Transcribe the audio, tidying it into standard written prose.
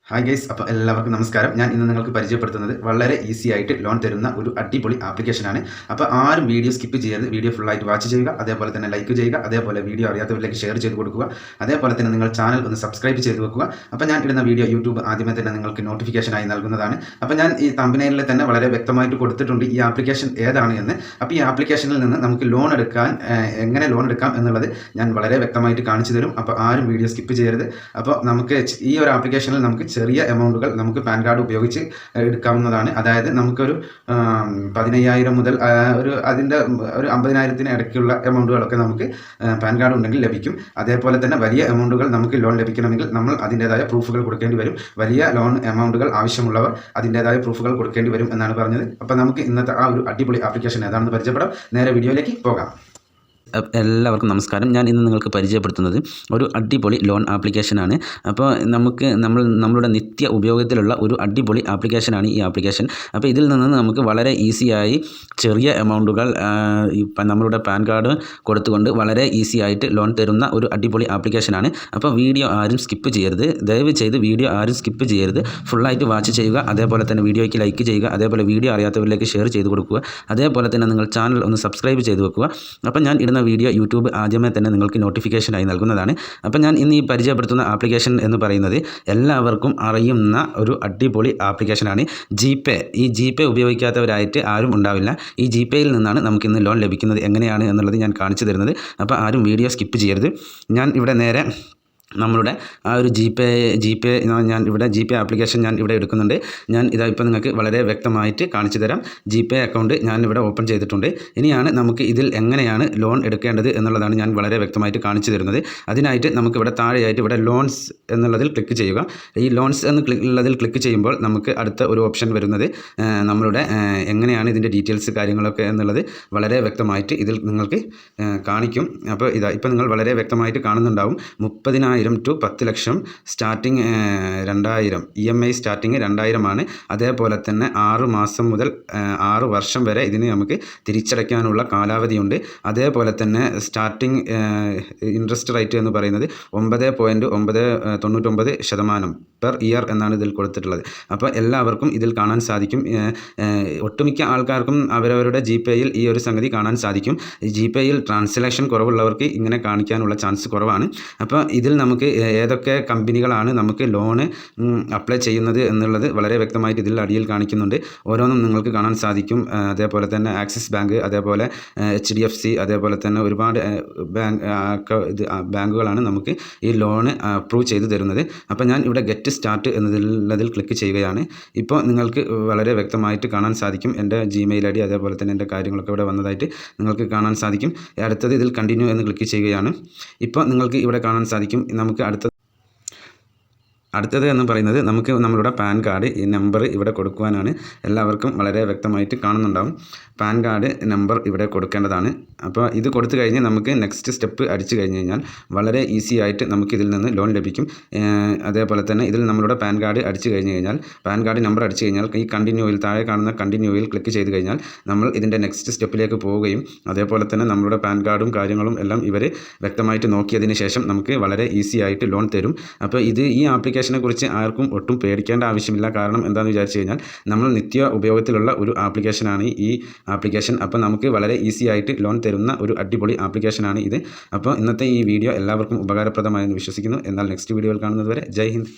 Hi guys, അപ്പോൾ എല്ലാവർക്കും നമസ്കാരം. ഞാൻ ഇന്ന് നിങ്ങൾക്ക് പരിചയപ്പെടുത്തുന്നത് വളരെ ഈസി ആയിട്ട് ലോൺ തരുന്ന ഒരു അടിപൊളി ആപ്ലിക്കേഷനാണ്. അപ്പോൾ ആരും വീഡിയോ സ്കിപ്പ് ചെയ്യരുത്. വീഡിയോ ഫുള്ളായിട്ട് വാച്ച് ചെയ്യുക, അതേപോലെ തന്നെ ലൈക്ക് ചെയ്യുക, അതേപോലെ വീഡിയോ അറിയാത്തവരിലേക്ക് ഷെയർ ചെയ്ത് കൊടുക്കുക, അതേപോലെ തന്നെ നിങ്ങൾ ചാനൽ ഒന്ന് സബ്സ്ക്രൈബ് ചെയ്ത് വെക്കുക. അപ്പോൾ ഞാൻ ഇടുന്ന വീഡിയോ യൂട്യൂബ് ആദ്യമേ തന്നെ നിങ്ങൾക്ക് നോട്ടിഫിക്കേഷനായി നൽകുന്നതാണ്. അപ്പോൾ ഞാൻ ഈ തമ്പനയിലിൽ തന്നെ വളരെ വ്യക്തമായിട്ട് കൊടുത്തിട്ടുണ്ട് ഈ ആപ്ലിക്കേഷൻ ഏതാണ് എന്ന്. അപ്പോൾ ഈ ആപ്ലിക്കേഷനിൽ നിന്ന് നമുക്ക് ലോൺ എടുക്കാൻ എങ്ങനെ ലോൺ എടുക്കാം എന്നുള്ളത് ഞാൻ വളരെ വ്യക്തമായിട്ട് കാണിച്ചു തരും. അപ്പോൾ ആരും വീഡിയോ സ്കിപ്പ് ചെയ്യരുത്. അപ്പോൾ നമുക്ക് ഈ ഒരു ആപ്ലിക്കേഷനിൽ നമുക്ക് ചെറിയ എമൗണ്ടുകൾ നമുക്ക് പാൻ കാർഡ് ഉപയോഗിച്ച് എടുക്കാവുന്നതാണ്. അതായത് നമുക്കൊരു 15,000 മുതൽ അതിൻ്റെ ഒരു 50,000 ഇടയ്ക്കുള്ള എമൗണ്ടുകളൊക്കെ നമുക്ക് പാൻ കാർഡ് ഉണ്ടെങ്കിൽ ലഭിക്കും. അതേപോലെ തന്നെ വലിയ എമൗണ്ടുകൾ നമുക്ക് ലോൺ ലഭിക്കണമെങ്കിൽ നമ്മൾ അതിൻ്റേതായ പ്രൂഫുകൾ കൊടുക്കേണ്ടി വരും. വലിയ ലോൺ എമൗണ്ടുകൾ ആവശ്യമുള്ളവർ അതിൻ്റേതായ പ്രൂഫുകൾ കൊടുക്കേണ്ടി വരും എന്നാണ് പറഞ്ഞത്. അപ്പോൾ നമുക്ക് ഇന്നത്തെ ആ ഒരു അടിപൊളി ആപ്ലിക്കേഷൻ ഏതാണെന്ന് പരിചയപ്പെടാം. നേരെ വീഡിയോയിലേക്ക് പോകാം. എല്ലാവർക്കും നമസ്കാരം. ഞാൻ ഇന്ന് നിങ്ങൾക്ക് പരിചയപ്പെടുത്തുന്നത് ഒരു അടിപൊളി ലോൺ ആപ്ലിക്കേഷനാണ്. അപ്പോൾ നമ്മളുടെ നിത്യ ഉപയോഗത്തിലുള്ള ഒരു അടിപൊളി ആപ്ലിക്കേഷനാണ് ഈ ആപ്ലിക്കേഷൻ. അപ്പോൾ ഇതിൽ നിന്ന് നമുക്ക് വളരെ ഈസിയായി ചെറിയ എമൗണ്ടുകൾ നമ്മളുടെ പാൻ കാർഡ് കൊടുത്തുകൊണ്ട് വളരെ ഈസി ആയിട്ട് ലോൺ തരുന്ന ഒരു അടിപൊളി ആപ്ലിക്കേഷനാണ്. അപ്പോൾ വീഡിയോ ആരും സ്കിപ്പ് ചെയ്യരുത്. ദയവ് ചെയ്ത് വീഡിയോ ആരും സ്കിപ്പ് ചെയ്യരുത്. ഫുള്ളായിട്ട് വാച്ച് ചെയ്യുക. അതേപോലെ തന്നെ വീഡിയോയ്ക്ക് ലൈക്ക് ചെയ്യുക. അതേപോലെ വീഡിയോ അറിയാത്തവരിലേക്ക് ഷെയർ ചെയ്ത് കൊടുക്കുക. അതേപോലെ തന്നെ നിങ്ങൾ ചാനൽ ഒന്ന് സബ്സ്ക്രൈബ് ചെയ്ത് വെക്കുക. അപ്പോൾ ഞാൻ ഇടുന്ന വീഡിയോ യൂട്യൂബ് ആദ്യമേ തന്നെ നിങ്ങൾക്ക് നോട്ടിഫിക്കേഷനായി നൽകുന്നതാണ്. അപ്പോൾ ഞാൻ ഇന്ന് ഈ പരിചയപ്പെടുത്തുന്ന ആപ്ലിക്കേഷൻ എന്ന് പറയുന്നത് എല്ലാവർക്കും അറിയുന്ന ഒരു അടിപൊളി ആപ്ലിക്കേഷനാണ് ജിപേ. ഈ ജിപേ ഉപയോഗിക്കാത്തവരായിട്ട് ആരും ഉണ്ടാവില്ല. ഈ ജിപേയിൽ നിന്നാണ് നമുക്കിന്ന് ലോൺ ലഭിക്കുന്നത് എങ്ങനെയാണ് എന്നുള്ളത് ഞാൻ കാണിച്ചു തരുന്നത്. അപ്പോൾ ആരും വീഡിയോ സ്കിപ്പ് ചെയ്യരുത്. ഞാൻ ഇവിടെ നേരെ നമ്മളുടെ ആ ഒരു ജിപേ ഞാൻ ഇവിടെ ജിപേ ആപ്ലിക്കേഷൻ ഞാൻ ഇവിടെ എടുക്കുന്നുണ്ട്. ഞാൻ ഇതാ ഇപ്പോൾ നിങ്ങൾക്ക് വളരെ വ്യക്തമായിട്ട് കാണിച്ചു തരാം. ജിപേ അക്കൗണ്ട് ഞാൻ ഇവിടെ ഓപ്പൺ ചെയ്തിട്ടുണ്ട്. ഇനിയാണ് നമുക്ക് ഇതിൽ എങ്ങനെയാണ് ലോൺ എടുക്കേണ്ടത് എന്നുള്ളതാണ് ഞാൻ വളരെ വ്യക്തമായിട്ട് കാണിച്ചു തരുന്നത്. അതിനായിട്ട് നമുക്ക് ഇവിടെ താഴെയായിട്ട് ഇവിടെ ലോൺസ് എന്നുള്ളതിൽ ക്ലിക്ക് ചെയ്യുക. ഈ ലോൺസ് എന്നുള്ളതിൽ ക്ലിക്ക് ചെയ്യുമ്പോൾ നമുക്ക് അടുത്ത ഒരു ഓപ്ഷൻ വരുന്നത് നമ്മളുടെ എങ്ങനെയാണ് ഇതിൻ്റെ ഡീറ്റെയിൽസ് കാര്യങ്ങളൊക്കെ എന്നുള്ളത് വളരെ വ്യക്തമായിട്ട് ഇതിൽ നിങ്ങൾക്ക് കാണിക്കും. അപ്പോൾ ഇപ്പോൾ നിങ്ങൾ വളരെ വ്യക്തമായിട്ട് കാണുന്നുണ്ടാവും. 30,000 to 10 lakh starting 2,000 EMI starting 2,000 ആണ്. അതേപോലെ തന്നെ 6 മാസം മുതൽ 6 വർഷം വരെ ഇതിന് നമുക്ക് തിരിച്ചടയ്ക്കാനുള്ള കാലാവധിയുണ്ട്. അതേപോലെ തന്നെ സ്റ്റാർട്ടിങ് ഇൻട്രസ്റ്റ് റേറ്റ് എന്ന് പറയുന്നത് 9.999% പെർ ഇയർ എന്നാണ് ഇതിൽ കൊടുത്തിട്ടുള്ളത്. അപ്പോൾ എല്ലാവർക്കും ഇതിൽ കാണാൻ സാധിക്കും. ഒട്ടുമിക്ക ആൾക്കാർക്കും അവരവരുടെ ജിപേയിൽ ഈ ഒരു സംഗതി കാണാൻ സാധിക്കും. ജിപേയിൽ ട്രാൻസാക്ഷൻ കുറവുള്ളവർക്ക് ഇങ്ങനെ കാണിക്കാനുള്ള ചാൻസ് കുറവാണ്. അപ്പോൾ ഇതിൽ നമുക്ക് ഏതൊക്കെ കമ്പനികളാണ് നമുക്ക് ലോണ് അപ്ലൈ ചെയ്യുന്നത് എന്നുള്ളത് വളരെ വ്യക്തമായിട്ട് ഇതിൽ അടിയിൽ കാണിക്കുന്നുണ്ട്. ഓരോന്നും നിങ്ങൾക്ക് കാണാൻ സാധിക്കും. അതേപോലെ തന്നെ ആക്സിസ് ബാങ്ക്, അതേപോലെ HDFC, അതേപോലെ തന്നെ ഒരുപാട് ബാങ്കുകളാണ് നമുക്ക് ഈ ലോണ് അപ്രൂവ് ചെയ്ത് തരുന്നത്. അപ്പോൾ ഞാൻ ഇവിടെ ഗെറ്റ് സ്റ്റാർട്ട് എന്നതിൽ ക്ലിക്ക് ചെയ്യുകയാണ്. ഇപ്പോൾ നിങ്ങൾക്ക് വളരെ വ്യക്തമായിട്ട് കാണാൻ സാധിക്കും എൻ്റെ Gmail ID, അതേപോലെ തന്നെ എൻ്റെ കാര്യങ്ങളൊക്കെ ഇവിടെ വന്നതായിട്ട് നിങ്ങൾക്ക് കാണാൻ സാധിക്കും. അടുത്തത് ഇതിൽ കണ്ടിന്യൂ എന്ന് ക്ലിക്ക് ചെയ്യുകയാണ്. ഇപ്പോൾ നിങ്ങൾക്ക് ഇവിടെ കാണാൻ സാധിക്കും. നമുക്ക് അടുത്തത് എന്ന് പറയുന്നത് നമുക്ക് നമ്മളുടെ പാൻ കാർഡ് ഈ നമ്പർ ഇവിടെ കൊടുക്കുവാനാണ്. എല്ലാവർക്കും വളരെ വ്യക്തമായിട്ട് കാണുന്നുണ്ടാവും. പാൻ കാർഡ് നമ്പർ ഇവിടെ കൊടുക്കേണ്ടതാണ്. അപ്പോൾ ഇത് കൊടുത്തു കഴിഞ്ഞ് നമുക്ക് നെക്സ്റ്റ് സ്റ്റെപ്പ് അടിച്ചു കഴിഞ്ഞ് കഴിഞ്ഞാൽ വളരെ ഈസി ആയിട്ട് നമുക്കിതിൽ നിന്ന് ലോൺ ലഭിക്കും. അതേപോലെ തന്നെ ഇതിൽ നമ്മളുടെ പാൻ കാർഡ് അടിച്ചു കഴിഞ്ഞ് കഴിഞ്ഞാൽ പാൻ കാർഡ് നമ്പർ അടിച്ചു കഴിഞ്ഞാൽ ഈ കണ്ടിന്യൂവിൽ താഴെ കാണുന്ന കണ്ടിന്യൂവിൽ ക്ലിക്ക് ചെയ്ത് കഴിഞ്ഞാൽ നമ്മൾ ഇതിൻ്റെ നെക്സ്റ്റ് സ്റ്റെപ്പിലേക്ക് പോവുകയും അതേപോലെ തന്നെ നമ്മളുടെ പാൻ കാർഡും കാര്യങ്ങളും എല്ലാം ഇവർ വ്യക്തമായിട്ട് നോക്കിയതിന് ശേഷം നമുക്ക് വളരെ ഈസി ആയിട്ട് ലോൺ തരും. അപ്പോൾ ഈ ആപ്ലിക്കേഷനെ കുറിച്ച് ആർക്കും ഒട്ടും പേടിക്കേണ്ട ആവശ്യമില്ല. കാരണം എന്താണെന്ന് വിചാരിച്ചു കഴിഞ്ഞാൽ നമ്മൾ നിത്യ ഉപയോഗത്തിലുള്ള ഒരു ആപ്ലിക്കേഷനാണ് ഈ ആപ്ലിക്കേഷൻ. അപ്പോൾ നമുക്ക് വളരെ ഈസി ആയിട്ട് ലോൺ തരുന്ന ഒരു അടിപൊളി ആപ്ലിക്കേഷനാണ് ഇത്. അപ്പോൾ ഇന്നത്തെ ഈ വീഡിയോ എല്ലാവർക്കും ഉപകാരപ്രദമായെന്ന് വിശ്വസിക്കുന്നു. എന്നാൽ നെക്സ്റ്റ് വീഡിയോയിൽ കാണുന്നത് വരെ ജയ് ഹിന്ദ്.